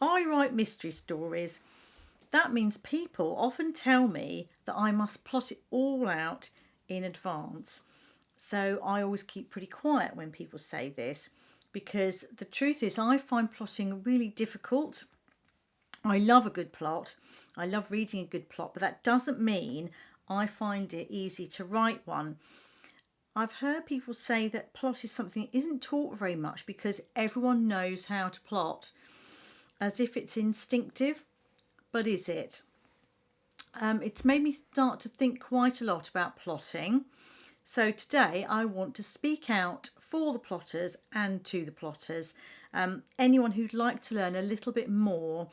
I write mystery stories. That means people often tell me that I must plot it all out in advance. So I always keep pretty quiet when people say this, because the truth is I find plotting really difficult. I love a good plot. I love reading a good plot, but that doesn't mean I find it easy to write one. I've heard people say that plot is something that isn't taught very much because everyone knows how to plot, as if it's instinctive. But is it? It's made me start to think quite a lot about plotting. So today I want to speak out for the plotters and to the plotters. Anyone who'd like to learn a little bit more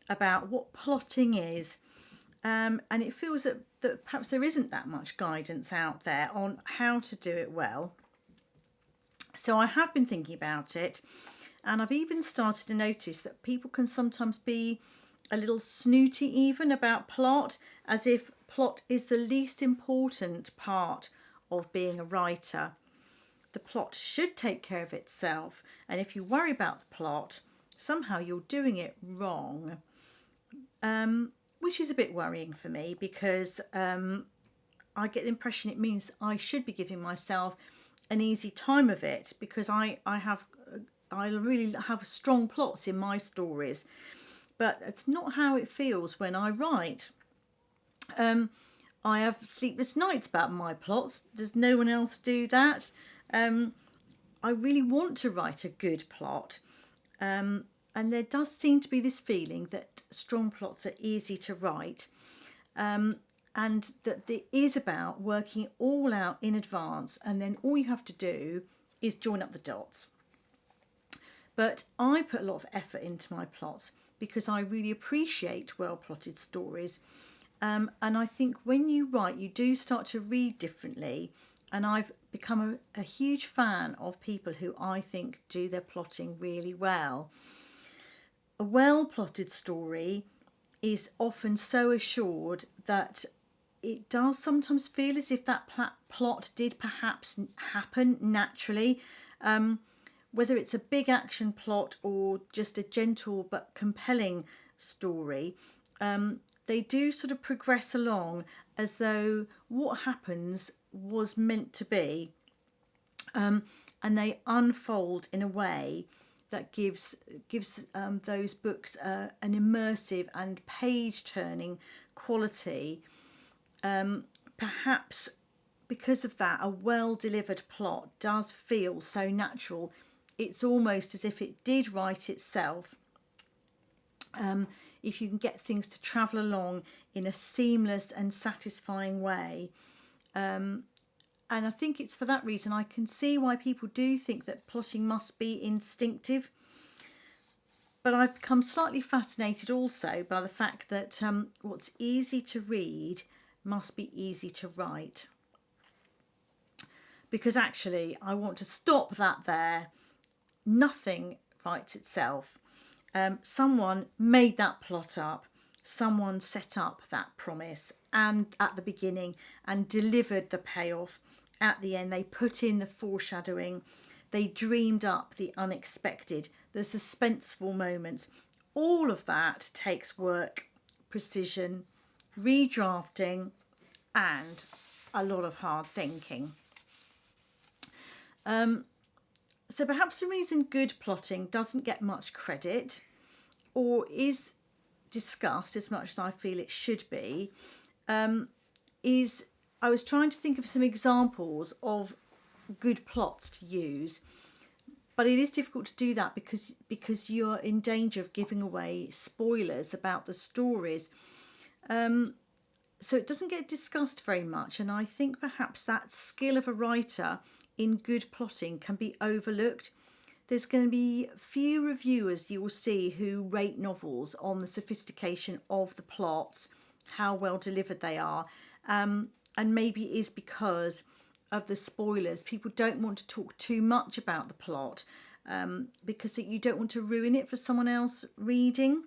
about what plotting is. And it feels that perhaps there isn't that much guidance out there on how to do it well. So I have been thinking about it, and I've even started to notice that people can sometimes be a little snooty even about plot, as if plot is the least important part of being a writer. The plot should take care of itself, and if you worry about the plot, somehow you're doing it wrong. Which is a bit worrying for me, because I get the impression it means I should be giving myself an easy time of it, because I really have strong plots in my stories, but it's not how it feels when I write. I have sleepless nights about my plots. Does no one else do that? I really want to write a good plot. And there does seem to be this feeling that strong plots are easy to write, and that it is about working it all out in advance, and then all you have to do is join up the dots. But I put a lot of effort into my plots because I really appreciate well plotted stories. And I think when you write, you do start to read differently. And I've become a huge fan of people who I think do their plotting really well. A well plotted story is often so assured that it does sometimes feel as if that plot did perhaps happen naturally. Whether it's a big action plot or just a gentle but compelling story, they do sort of progress along as though what happens was meant to be, and they unfold in a way that gives those books an immersive and page-turning quality. Perhaps because of that, a well-delivered plot does feel so natural. It's almost as if it did write itself. If you can get things to travel along in a seamless and satisfying way. And I think it's for that reason I can see why people do think that plotting must be instinctive. But I've become slightly fascinated also by the fact that what's easy to read must be easy to write. Because actually, I want to stop that there. Nothing writes itself. Someone made that plot up. Someone set up that promise and at the beginning and delivered the payoff at the end. They put in the foreshadowing. They dreamed up the unexpected, the suspenseful moments. All of that takes work, precision, redrafting, and a lot of hard thinking. So perhaps the reason good plotting doesn't get much credit or is discussed as much as I feel it should be, is I was trying to think of some examples of good plots to use, but it is difficult to do that because you're in danger of giving away spoilers about the stories. So it doesn't get discussed very much, and I think perhaps that skill of a writer in good plotting can be overlooked. There's going to be few reviewers you will see who rate novels on the sophistication of the plots, how well delivered they are, and maybe it is because of the spoilers. People don't want to talk too much about the plot because you don't want to ruin it for someone else reading.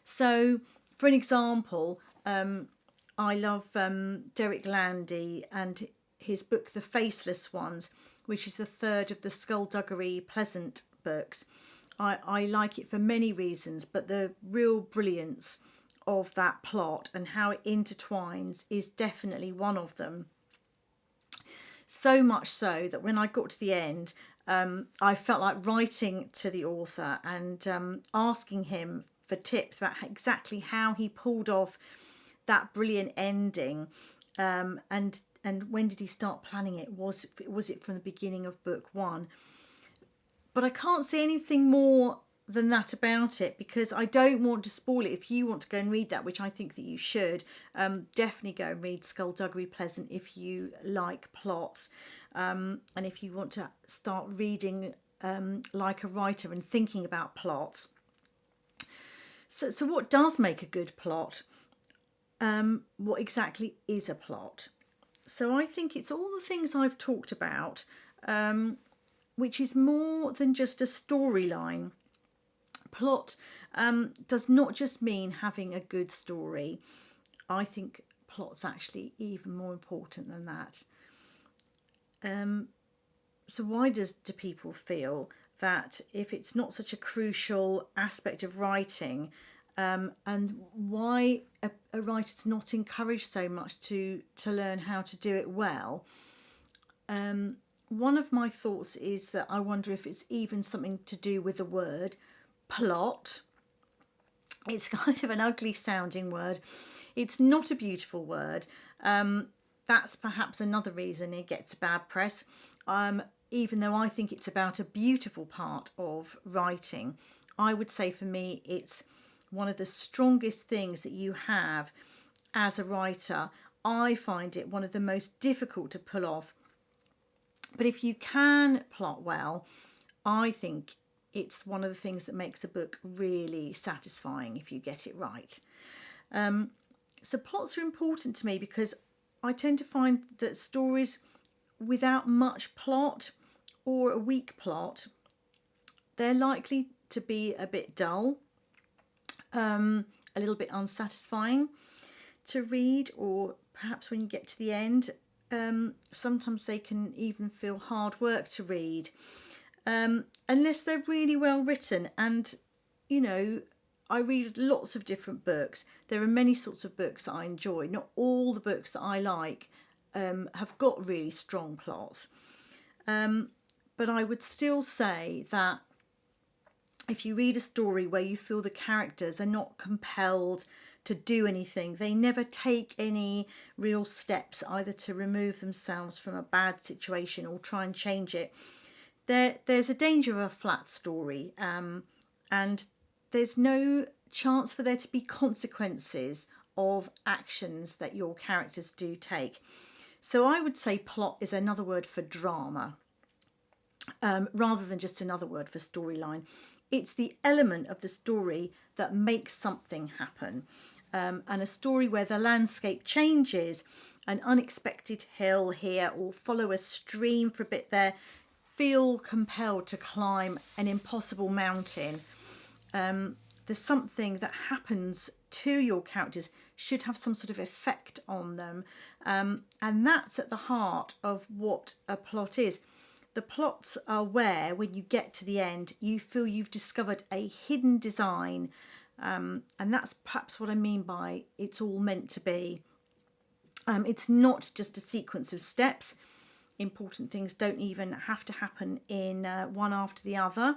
So, for an example, I love Derek Landy and his book The Faceless Ones, which is the third of the Skullduggery Pleasant books. I like it for many reasons, but the real brilliance of that plot and how it intertwines is definitely one of them. So much so that when I got to the end, I felt like writing to the author and asking him for tips about exactly how he pulled off that brilliant ending, and when did he start planning it? Was it from the beginning of book one? But I can't say anything more than that about it because I don't want to spoil it. If you want to go and read that, which I think that you should, definitely go and read Skullduggery Pleasant if you like plots, and if you want to start reading like a writer and thinking about plots. So what does make a good plot? What exactly is a plot? So I think it's all the things I've talked about, which is more than just a storyline. Plot does not just mean having a good story. I think plot's actually even more important than that. So why do people feel that if it's not such a crucial aspect of writing, and why a writer's not encouraged so much to learn how to do it well? One of my thoughts is that I wonder if it's even something to do with the word plot. It's kind of an ugly sounding word. It's not a beautiful word. That's perhaps another reason it gets bad press. Even though I think it's about a beautiful part of writing, I would say for me it's one of the strongest things that you have as a writer. I find it one of the most difficult to pull off. But if you can plot well, I think it's one of the things that makes a book really satisfying if you get it right. So plots are important to me because I tend to find that stories without much plot or a weak plot, they're likely to be a bit dull, a little bit unsatisfying to read, or perhaps when you get to the end, sometimes they can even feel hard work to read, unless they're really well written. And I read lots of different books. There are many sorts of books that I enjoy. Not all the books that I like have got really strong plots, but I would still say that if you read a story where you feel the characters are not compelled to do anything, they never take any real steps either to remove themselves from a bad situation or try and change it, there's a danger of a flat story, and there's no chance for there to be consequences of actions that your characters do take. So I would say plot is another word for drama, rather than just another word for storyline. It's the element of the story that makes something happen. And a story where the landscape changes, an unexpected hill here, or follow a stream for a bit there, feel compelled to climb an impossible mountain. There's something that happens to your characters, should have some sort of effect on them. And that's at the heart of what a plot is. The plots are where, when you get to the end, you feel you've discovered a hidden design. And that's perhaps what I mean by it's all meant to be. It's not just a sequence of steps. Important things don't even have to happen in one after the other.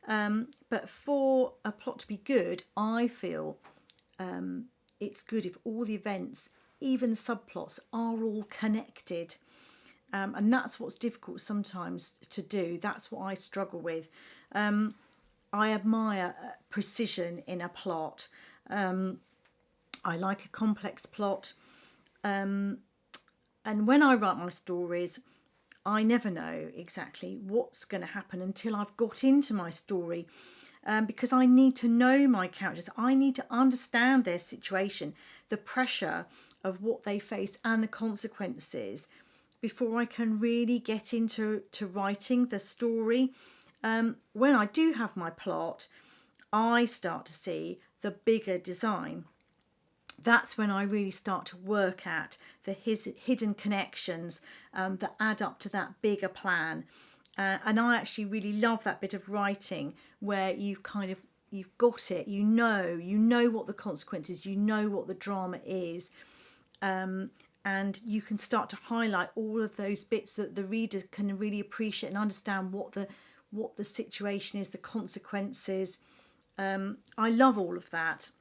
But for a plot to be good, I feel it's good if all the events, even subplots, are all connected. And that's what's difficult sometimes to do. That's what I struggle with. I admire precision in a plot. I like a complex plot. And when I write my stories, I never know exactly what's going to happen until I've got into my story, because I need to know my characters. I need to understand their situation, the pressure of what they face and the consequences before I can really get into writing the story. When I do have my plot, I start to see the bigger design. That's when I really start to work at the hidden connections that add up to that bigger plan. And I actually really love that bit of writing where you've got it, you know what the consequences, you know what the drama is, and you can start to highlight all of those bits that the reader can really appreciate and understand what the situation is, the consequences. I love all of that.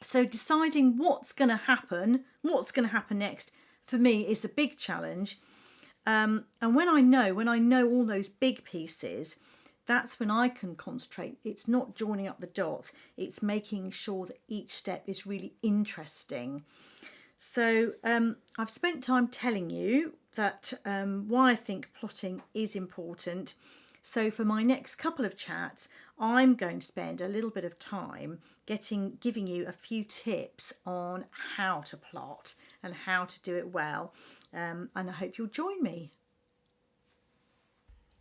So deciding what's going to happen next, for me is the big challenge. And when I know all those big pieces, that's when I can concentrate. It's not joining up the dots, it's making sure that each step is really interesting. So I've spent time telling you that why I think plotting is important. So for my next couple of chats, I'm going to spend a little bit of time giving you a few tips on how to plot and how to do it well. And I hope you'll join me.